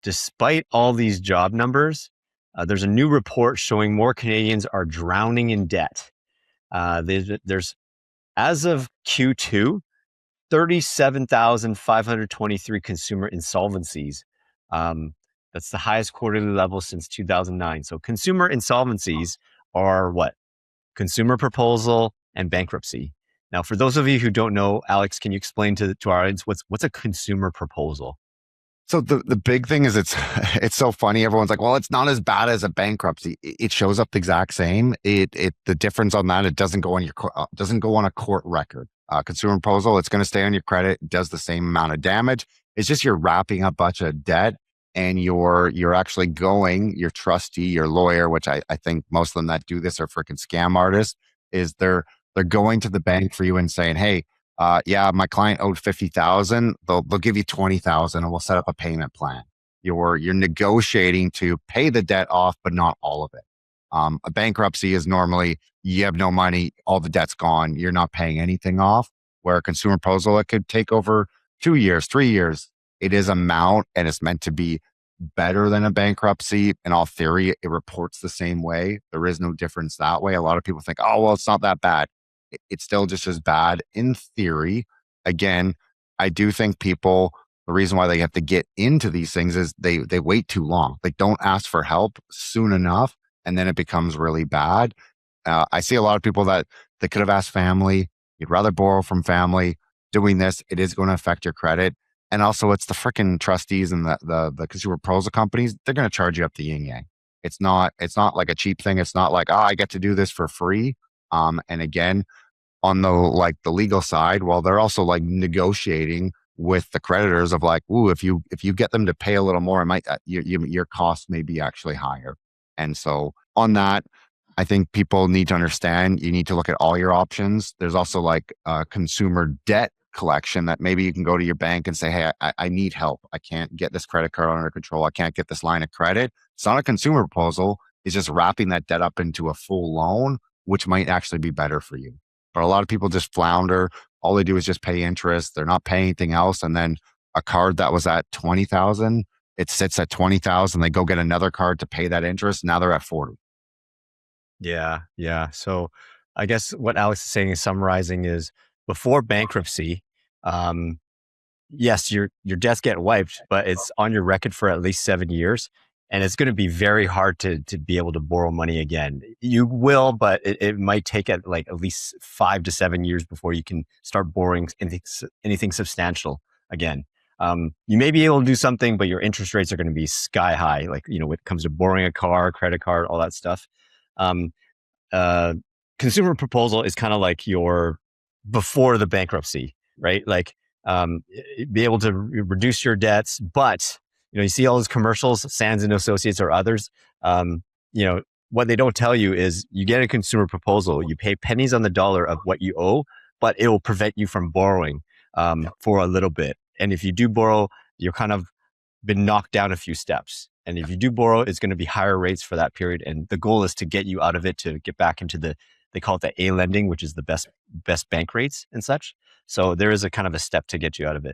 despite all these job numbers, there's a new report showing more Canadians are drowning in debt. There's as of Q2, 37,523 consumer insolvencies. That's the highest quarterly level since 2009. So consumer insolvencies are what? Consumer proposal and bankruptcy. Now, for those of you who don't know, Alex, can you explain to our audience what's a consumer proposal? So the big thing is it's so funny. Everyone's like, well, it's not as bad as a bankruptcy. It shows up the exact same. The difference on that, it doesn't go on doesn't go on a court record. Consumer proposal, it's going to stay on your credit. It does the same amount of damage. It's just you're wrapping up a bunch of debt, and you're actually going, your trustee, your lawyer, which I think most of them that do this are freaking scam artists, is they're going to the bank for you and saying, hey, yeah, my client owed 50,000. They'll give you 20,000 and we'll set up a payment plan. You're negotiating to pay the debt off, but not all of it. A bankruptcy is normally you have no money, all the debt's gone, you're not paying anything off. Where a consumer proposal, it could take over 2 years, 3 years. It is amount and it's meant to be better than a bankruptcy. In all theory, it reports the same way. There is no difference that way. A lot of people think, oh, well, it's not that bad. It's still just as bad in theory. Again, I do think people, the reason why they have to get into these things is they wait too long. They don't ask for help soon enough, and then it becomes really bad. I see a lot of people that they could have asked family. You'd rather borrow from family. Doing this, it is going to affect your credit. And also, it's the freaking trustees and the consumer proposal companies. They're going to charge you up the yin yang. It's not like a cheap thing. It's not like, oh, I get to do this for free. And again, on the legal side, well, they're also like negotiating with the creditors of like, ooh, if you get them to pay a little more, it might your costs may be actually higher. And so on that, I think people need to understand you need to look at all your options. There's also like consumer debt collection that maybe you can go to your bank and say, hey, I need help. I can't get this credit card under control. I can't get this line of credit. It's not a consumer proposal. It's just wrapping that debt up into a full loan, which might actually be better for you. But a lot of people just flounder. All they do is just pay interest. They're not paying anything else. And then a card that was at 20,000, it sits at 20,000. They go get another card to pay that interest. Now they're at 40. Yeah, yeah. So I guess what Alex is saying is summarizing is before bankruptcy, yes, your debts get wiped, but it's on your record for at least 7 years. And it's going to be very hard to be able to borrow money again. You will, but it might take at least 5 to 7 years before you can start borrowing anything substantial again. You may be able to do something, but your interest rates are going to be sky high. Like, when it comes to borrowing a car, credit card, all that stuff. Consumer proposal is kind of like your before the bankruptcy, right? Like, be able to reduce your debts, but you see all those commercials, Sands and Associates or others. What they don't tell you is you get a consumer proposal, you pay pennies on the dollar of what you owe, but it will prevent you from borrowing for a little bit. And if you do borrow, you're kind of been knocked down a few steps. And if you do borrow, it's going to be higher rates for that period. And the goal is to get you out of it to get back into they call it the A lending, which is the best bank rates and such. So there is a kind of a step to get you out of it.